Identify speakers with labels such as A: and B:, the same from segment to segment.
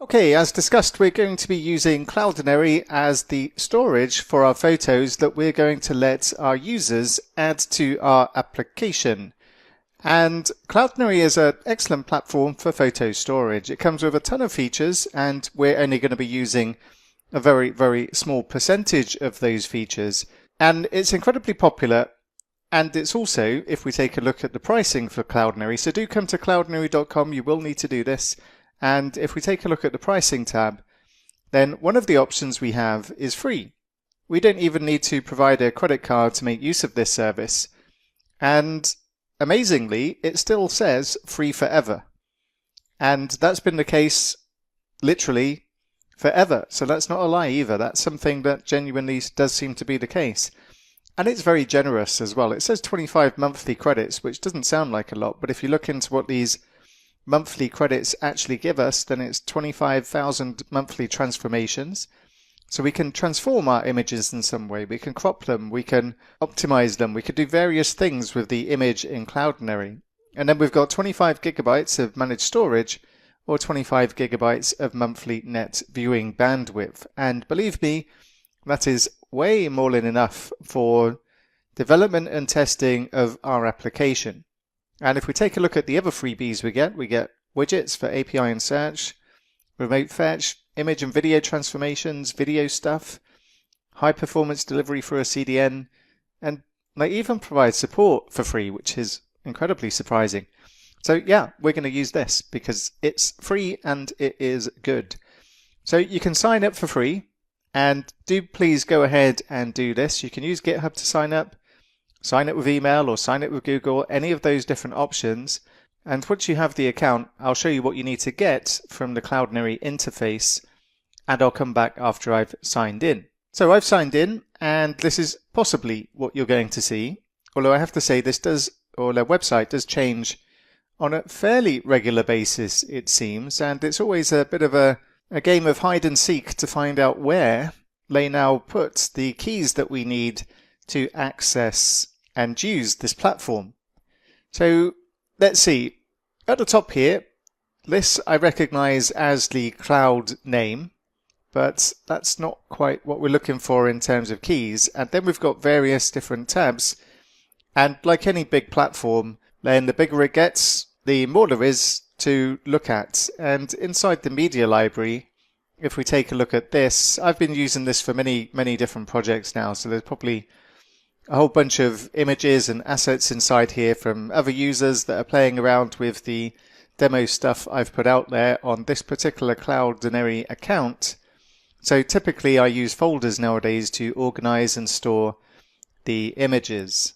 A: Okay, as discussed, we're going to be using Cloudinary as the storage for our photos that we're going to let our users add to our application. And Cloudinary is an excellent platform for photo storage. It comes with a ton of features, and we're only going to be using a very, very small percentage of those features. And it's incredibly popular. And it's also, if we take a look at the pricing for Cloudinary, so do come to cloudinary.com, you will need to do this. And if we take a look at the pricing tab, then one of the options we have is free. We don't even need to provide a credit card to make use of this service. And amazingly, it still says free forever. And that's been the case literally forever. So that's not a lie either. That's something that genuinely does seem to be the case. And it's very generous as well. It says 25 monthly credits, which doesn't sound like a lot, but if you look into what these monthly credits actually give us, then it's 25,000 monthly transformations. So we can transform our images in some way. We can crop them, we can optimize them, we could do various things with the image in Cloudinary. And then we've got 25 gigabytes of managed storage or 25 gigabytes of monthly net viewing bandwidth. And believe me, that is way more than enough for development and testing of our application. And if we take a look at the other freebies we get widgets for API and search, remote fetch, image and video transformations, video stuff, high performance delivery for a CDN, and they even provide support for free, which is incredibly surprising. So yeah, we're going to use this because it's free and it is good. So you can sign up for free, and do please go ahead and do this. You can use GitHub to sign up with email or sign up with Google, any of those different options. And once you have the account, I'll show you what you need to get from the Cloudinary interface, and I'll come back after I've signed in. So I've signed in, and this is possibly what you're going to see. Although I have to say their website does change on a fairly regular basis, it seems, and it's always a bit of a game of hide and seek to find out where they now put the keys that we need to access and use this platform. So let's see. At the top here, this I recognize as the cloud name, but that's not quite what we're looking for in terms of keys. And then we've got various different tabs. And like any big platform, then the bigger it gets, the more there is to look at. And inside the media library, if we take a look at this, I've been using this for many, many different projects now. So there's probably a whole bunch of images and assets inside here from other users that are playing around with the demo stuff I've put out there on this particular Cloudinary account. So typically I use folders nowadays to organize and store the images.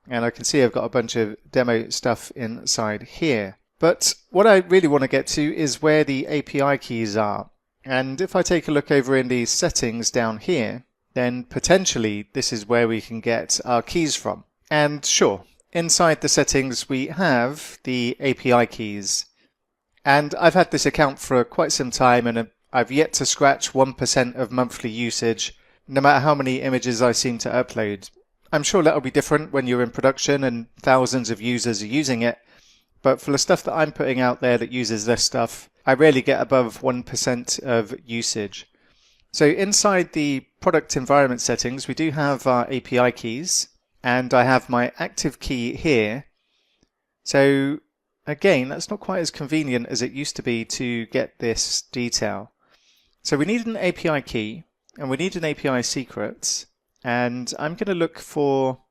A: And I can see I've got a bunch of demo stuff inside here. But what I really want to get to is where the API keys are. And if I take a look over in the settings down here, then potentially this is where we can get our keys from. And sure, inside the settings we have the API keys. And I've had this account for quite some time, and I've yet to scratch 1% of monthly usage, no matter how many images I seem to upload. I'm sure that'll be different when you're in production and thousands of users are using it, but for the stuff that I'm putting out there that uses this stuff, I rarely get above 1% of usage. So inside the product environment settings, we do have our API keys, and I have my active key here. So again, that's not quite as convenient as it used to be to get this detail. So we need an API key, and we need an API secret, and I'm going to look for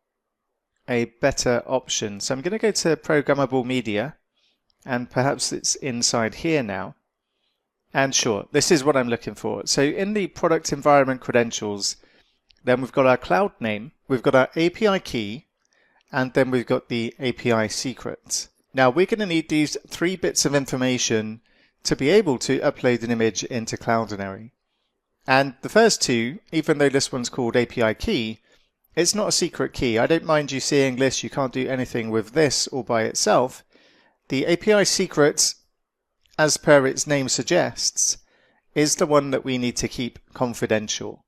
A: a better option. So I'm going to go to programmable media, and perhaps it's inside here now. And sure, this is what I'm looking for. So in the product environment credentials, then we've got our cloud name, we've got our API key, and then we've got the API secret. Now we're going to need these 3 bits of information to be able to upload an image into Cloudinary. And the first 2, even though this one's called API key, it's not a secret key. I don't mind you seeing this, you can't do anything with this all by itself. The API secret, as per its name suggests, is the one that we need to keep confidential.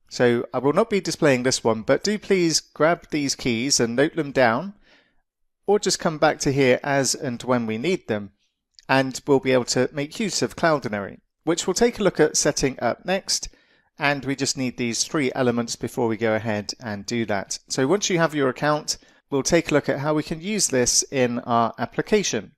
A: So I will not be displaying this one, but do please grab these keys and note them down, or just come back to here as and when we need them, and we'll be able to make use of Cloudinary. which we'll take a look at setting up next. And we just need these 3 elements before we go ahead and do that. So once you have your account, we'll take a look at how we can use this in our application.